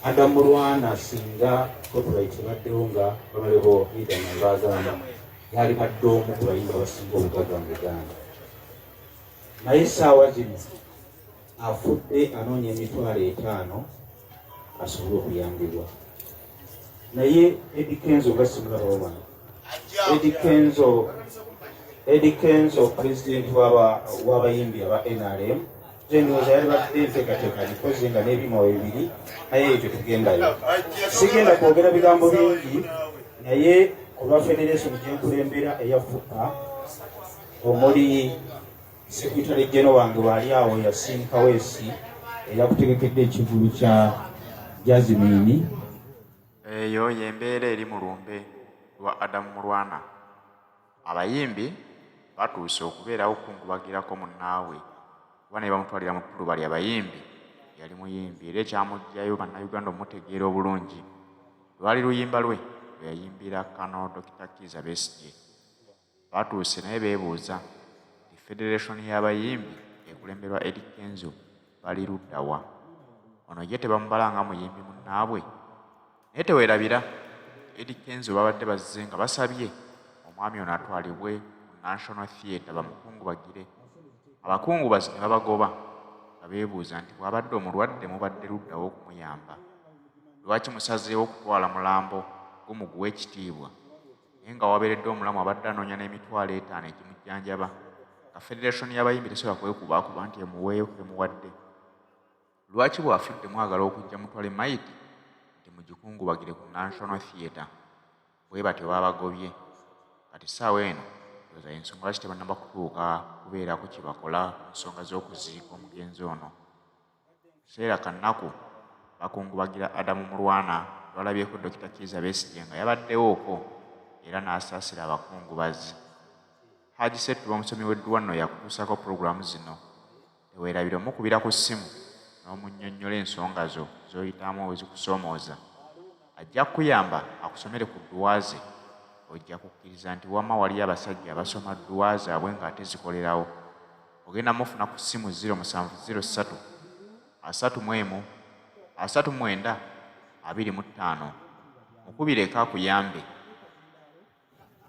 Ada Mulwana singa copyright baddewo nga bamalewo leader nabagamba yali badde omu ku bayimba basinga obugagga mu Uganda. Naye essaawa zino afudde anoonya emitwalo 5 asobole okuyambibwa. Naye Ekikonde nga simulaba wano. Ekikonde president w'abayimbi aba NRM ndowooza yali badde enteekateeka gikoze nga n'ebimawe bibiri, naye ekyo tugendayo. Sigenda kwogera bigambo bingi, naye ku lwa federation gyenkulembera eyafuka omuli secretary general wange waali awo Yasinka Wesi eyakutegekedde ekivulu kya Jasmine. Eyo yembeera eri Mulumbe lwa Adamu Mulwana. Abayimbi batuuse okubeerawo okukungubagirako munnaabwe kuba ne bamutwalira mu ppulu bali abayimbi yali muyimbi era ekyamugyayo bannayuganda omutegeera obulungi lwali luyimba lwe lwe yayimbira Kano Dr. Kiza Besigye. Batuuse naye beebuuza nti federation y'abayimbi ekulemberwa Ekikonde bali luddawa? Ono ye tebamubala nga muyimbi munnaabwe? Naye teweerabira Ekikonde babadde bazze nga basabye omwami ono atwalibwe mu National Theatre bamukungubagire. Abakungubazi ne babagoba nga beebuuza nti bw'abadde omulwadde mubadde luddawo okumuyamba. Lwaki musazeewo okutwala mulambo gumuguwa ekitiibwa naye nga wabeeredde omulamu abadde anoonya n'emitwalo 5 ekimujjanjaba nga federation y'abayimbi tesobola kwekubaakuba nti emuweeyo emuwadde? Lwaki bw'afudde mwagala okujja mutwale mayiti nti mugikungubagire ku National Theatre? Bwe batyo babagobye. Kati ssaawa eno ndowooza ensonga lwaki tebannaba kutuuka kubeerako kye bakola mu nsonga z'okuziika omugenzi ono. Kiseera kannaku bakungubagira Adamu Mulwana lwalabyeko Dr. Kiza Besigye nga yabaddewo okwo era n'asaasira abakungubazi. Haji Settu omusomi w'eddwano yakutuusako pulogulaamu zino. Teweerabira omukubira ku ssimu n'omunnyonnyola ensonga zo z'oyitamu ezikusoomooza. Ajja kukuyamba akusomere ku dduwa ze. Ojja kukkiriza nti wamma waliyo abasajja abasoma dduwa zaabwe ng'ate zikolerawo. Ogenda mufuna ku ssimu 0703 31 39 25. Mukubireko akuyambe.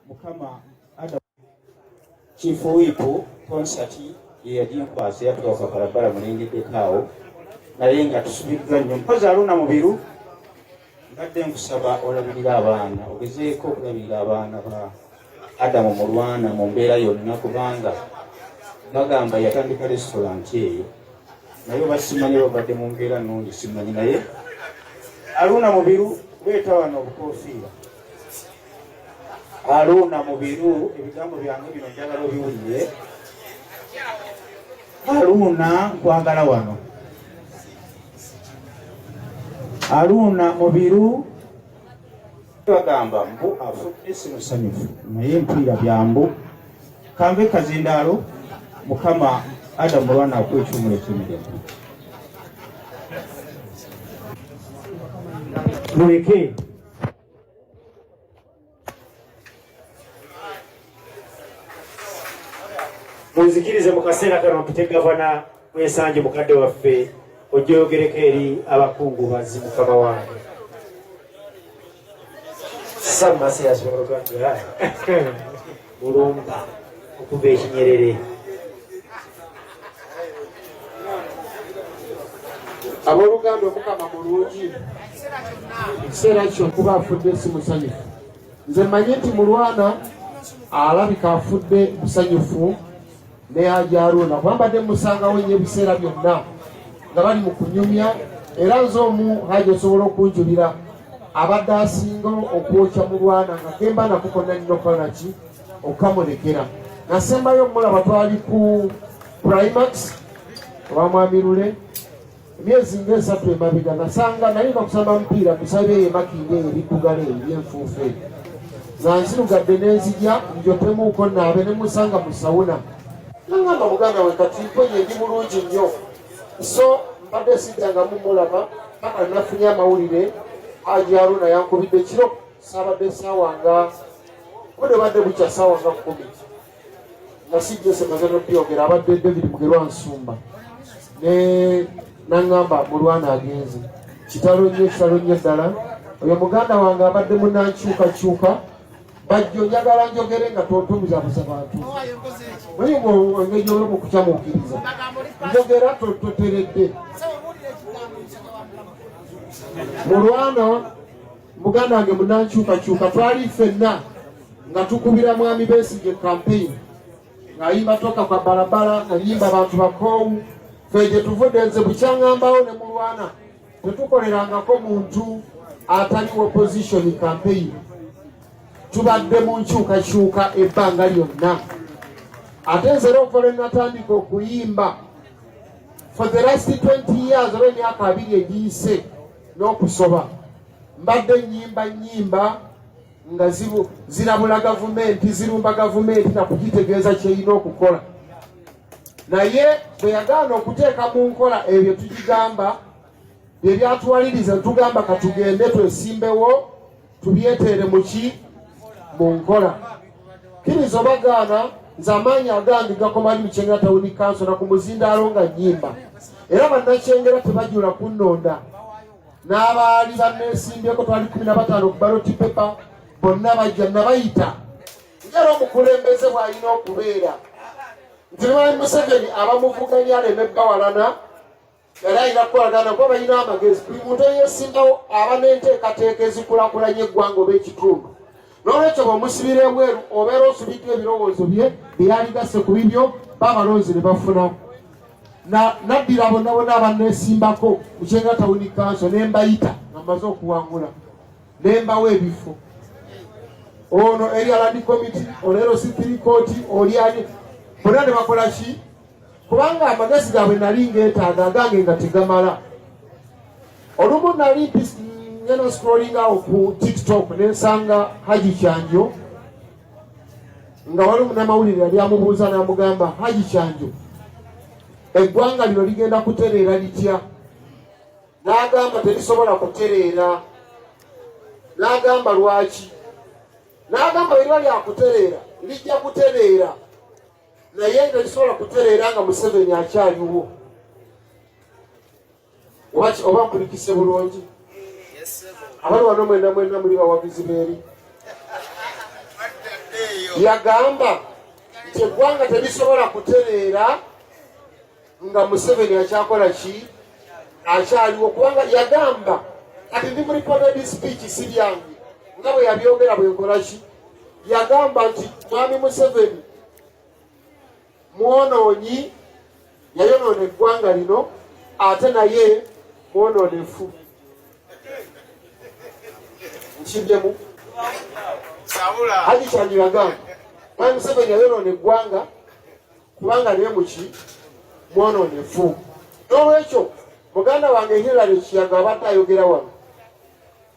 Mukama Adam Chief Whip concert ye yadinkwasa yatuuka barabara mulengedde awo naye nga tusubiriza nnyo mpozi aluna mubiru mbadde nkusaba olabirira abaana ogezeeko okulabirira abaana ba Adamu Mulwana mu mbeera yonna kubanga bagamba yatandika restaurant eyo naye basimanyi babadde mu mbeera nnungi simanyi naye aluna mubiru weeta wano obukoofiira aluna mubiru ebigambo byange bino njagala obiwulire aluna nkwagala wano aluna mubiru bagamba mbu afudde simusanyufu naye mpiira byambu kanve kazindaalo Mukama Adamu Mulwana akuwa ekyuma eky'emirembe. Muleke munzikirize mu kaseera kano mpite gavana w'ensangi mukadde waffe ojjogereko eri abakungubazi mukama wange Samasi yasobologa Mulumbe okuva ekinyerere. Abooluganda omukama mulungi ekiseera kyo kuba afudde si musanyufu. Nze mmanyi nti Mulwana alabika afudde musanyufu ne ajaruuna kubambadde musangawo nnyo ebiseera byonna nga bali mu kunyumya era nze omu haja osobola okunjulira abadde asinga okwokya Mulwana nga kemba nakukonna nnyo okolanaki okukamulekera. Nasembayo mulaba twali ku Primax oba Mwamirule emyezi nga 3 emabega nasanga naye nga kusamba mupiira tusabe emakinde ebiddugala ebyenfuufu nga nzirugadde n'enzija njotemuuko naabe ne musanga mu sawuna nangamba muganda we kati mpenye ndi bulungi nnyo so mbadde siddanga mumulaba paka nafunye amawulire Haji Haruna yankubidde kiro saabadde essaawa nga budde badde bukya ssaawa nga 10 nga sijje semaze n'obyogera abadde David Mugerwa Nsumba ne nangamba Mulwana agenze kitalo nnyo ddala. Oyo muganda wange abadde munnankyukakyuka bajjo njagala njogere nga totubuzabuza bantu mulimu engeri olw'okukyamuukiriza njogera toteredde. Mulwana muganda wange munnankyukakyuka twali ffenna nga tukubira mwami Besigye campaign ng'ayimba toka kwa barabara ng'ayimba abantu bakoowu ffe gye tuvudde nze bukyaŋŋambawo ne Mulwana tetukolerangako muntu atali opposition campaign. Tubadde mu nkyukakyuka ebbanga lyonna ate nze okuva natandika okuyimba for the last 20 years oba emyaka 2 egiyise n'okusoba mbadde nyimba nga zirabula gavumenti zirumba gavumenti nakugitegeeza kyerina okukola naye bwe yagaana okuteeka mu nkola ebyo tugigamba bye byatuwaliriza tugamba katugende twesimbewo tubyeteere mu nkola kiriza obagaana nze amaanyi agange gakoma li Mukyengera Town Council na ku muzindaalo nga nnyimba era bannakyengera tebajula kunnonda n'abaali banneesimbyeko twali 15 ku ballot paper bonna bajja nabayita ngera omukulembeze bw'alina okubeera nti Mwami Museveni abamuvuganya aleme ebbawalana era alina kukolagana kuba balina amagezi buli muntu eyeesimbawo aba n'enteekateeka ezikulakulanya eggwanga oba ekitundu n'olwekyo bw'omusibira ebweru obeera osubidde ebirowoozo bye byaligase ku bibyo b'abalonzi ne bafunamu naddira bonna abanneesimbako Mukyengera Town Council ne mbayita nga mmaze okuwangula ne mbawo ebifo ono area land committee olero city court oliani bonna ne bakola ki kubanga amagezi gaabwe nali ngeetaaga agange nga tegamala olumu nali ngena scrolling awo ku TikTok nensanga Haji Kyanjo nga walimu n'amawulire yali amubuuza n'amugamba Haji Kyanjo eggwanga lino ligenda kutereera litya n'agamba terisobola kutereera n'agamba lwaki n'agamba bwe liba lyakutereera lijja kutereera naye nga lisobola kutereera nga Museveni akyaliwo oba nkulikise bulungi abali wano mwenda muli bawagizi beeri yagamba nti eggwanga terisobola kutereera nga Museveni akyakola ki akyaliwo kubanga yagamba ati ndi muri recorded speech si byange nga bwe yabyogera bwe nkola ki yagamba nti Mwami Museveni mwonoonyi yayonoona eggwanga lino ate naye mwonoonefu nkiddemu Haji Kyanjo yagamba Mwami Museveni yayonoona eggwanga kubanga naye muki mwonoonefu. N'olwekyo muganda wange Hillary Kiyaga abadde ayogera wano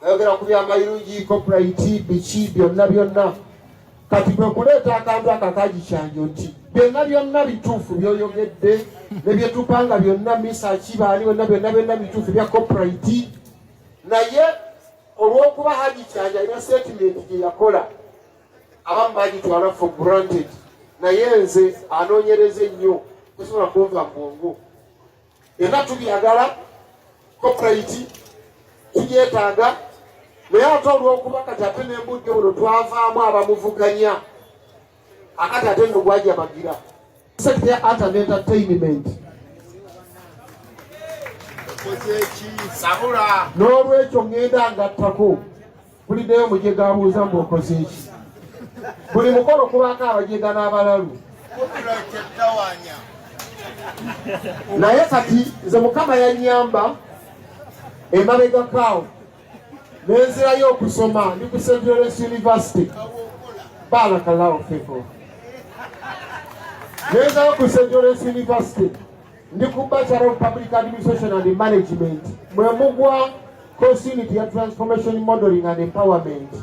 ayogera ku byamayirungi copyright biki byonna kati kwe kuleeta akantu akakaji Kyanjo nti byonna bituufu byoyogedde ne byetupanga byonna misa kibaali byonna bituufu bya copyright naye olw'okuba Haji Kyanjo alina statement gye yakola abamu bagitwala for granted naye nze anoonyereza ennyo kusobola kunva mbwongo era tubyagala copyright tugyetaaga naye ate olw'okuba kati ate n'embudde buno twavaamu abamuvuganya akati ate nno gwajamagira sector ya art and entertainment n'olwekyo ngenda ngattako buliddeyo mujega abuuza mbu okoze eki buli mukolo kubako abajega n'abalalu naye kati nze Mukama yannyamba emabegakaawo nenzirayo okusoma ndi ku St. Lawrence University barakallahu fikum nenzirayo ku St. Lawrence University ndi ku Bachelor of Public Administration and Management mwe mugwa course unit ya Transformation Modeling and Empowerment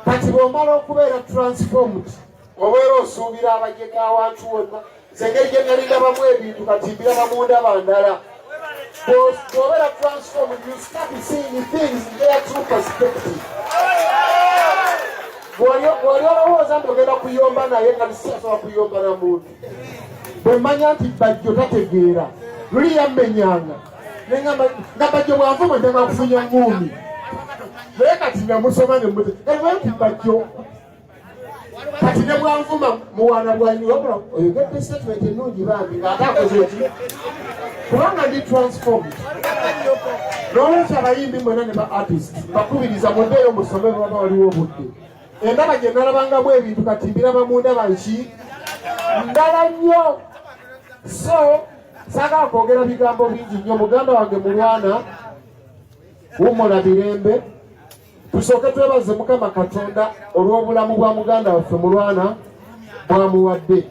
kati bw'omala okubeera transformed obeera osuubira abajega awantu wonna sengeri gye nali ndabamu ebintu kati mbiraba mu ndaba ndala bw'obeera transformed you start seeing things in their true perspective bw'oli olowooza nti ogenda kuyomba naye nga nisiasobola kuyomba na muntu bwe mmanya nti bajjo tategeera luli yammenyanga nga bajjo bwanvuma ntema kufunya ngumi naye kati namusoma ne mbuze kati bajjo kati ne bwanvuma muwana bwanyi wabula oyogedde statement ennungi bambi ng'ate akoze eki kubanga ndi transformed n'olwekyo abayimbi mwena ne ba artist bakubiriza muddeeyo musome baba waliwo obudde endaba gye nalabangamu ebintu kati mbiraba mu ndaba nki ndala nnyo so saagala kwogera bigambo bingi nnyo muganda wange Mulwana wumula mirembe tusooke twebaze Mukama Katonda olw'obulamu bwa muganda waffe Mulwana bwamuwadde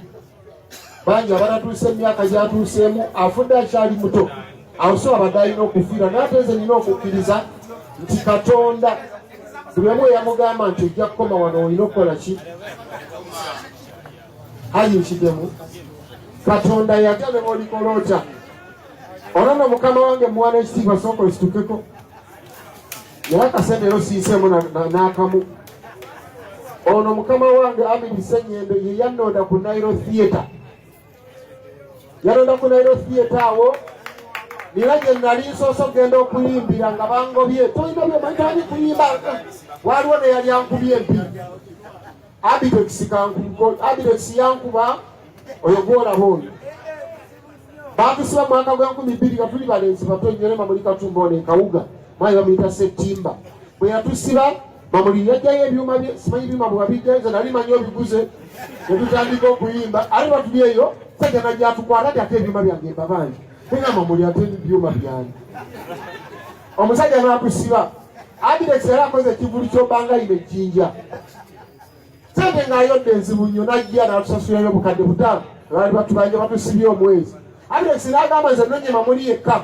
bangi abatatuuse emyaka gyatuuseemu afudde akyali muto awo so abadde alina okufiira naye ate nze nina okukkiriza nti Katonda buli omu eyamugamba nti ojja kukoma wano olina okukola ki ayinkiddemu Katonda yatya ne bw'olikola otya olano mukama wange muwana ekitiibwa sooka okitukeko naye akasendero siiseemu n'akamu ono mukama wange Amini Ssenyendo ye yannonda ku Nairo Theatre yalonda ku Nairo Theatre awo nira gye nali nsoosa okugenda okuyimbira nga bangobye tolina byomanyi kuyimba waliwo ne yali ankubye empi Abitex yankuba oyo gwolaba oyo batusiba mu mwaka gwa 2000 nga tuli balenzi bato nnyo ne Mamuli Katumba ono Kawuga mwayi bamuyita Septimba bwe yatusiba Mamuli yajjayo ebyuma bye simanyi byuma bwe babiggenze nali manyi obiguze ne tutandika okuyimba ate batuli eyo sajja najja atukwata ate ebyuma byange mbabangi nga Mamuli ate ebyuma byange omusajja n'atusiba Abitex era akoze ekivulu ky'obangayina ejjinja sente ng'ayodde enzibu nnyo najja n'atusasulayo obukadde butaano baali batubanja batusibye omwezi Abitex n'agamba nze nnonye Mamuli yekka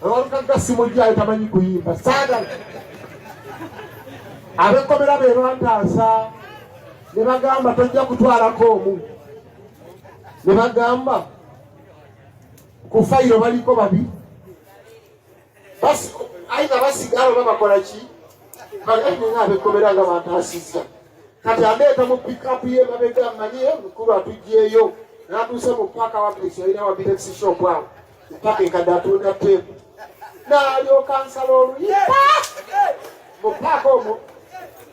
Walukagga simujjayo tamanyi kuyimba saagala ab'ekkomera be bantaasa ne bagamba tojja kutwalako omu ne bagamba ku fayiro baliko babi ayiga basigala oba bakola ki nga ab'ekkomera nga bantaasizza kati andeeta mu pikapu ye mabega mmanyi mukulu atugjeeyo n'atuuse mu paaka wa Abitex yalina wa Abitex shop awo paaka enkadde atunda teepu n'alyoka nsala Oluyi mu paaka omwo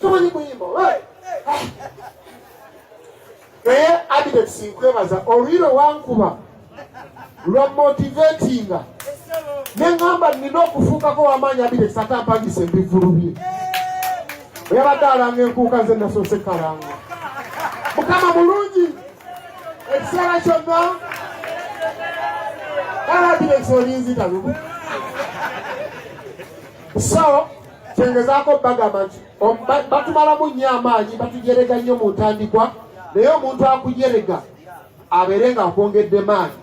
tumanyi kuyimba naye Abitex nkwebaza Oluyi lwe wankuba lwa motivatinga ne ngamba nina okufuukako w'amaanyi Abitex ate ampagisa ebivulu bye yabadde alanga enkuuka nze nasoose kalanga Mukama mulungi ekiseera kyonna Abitex olinzitalubu so kyengezaako bagamba nti batumalamu nnyo amaanyi batujerega nnyo mu ntandikwa naye omuntu akujerega abeere nga akwongedde maanyi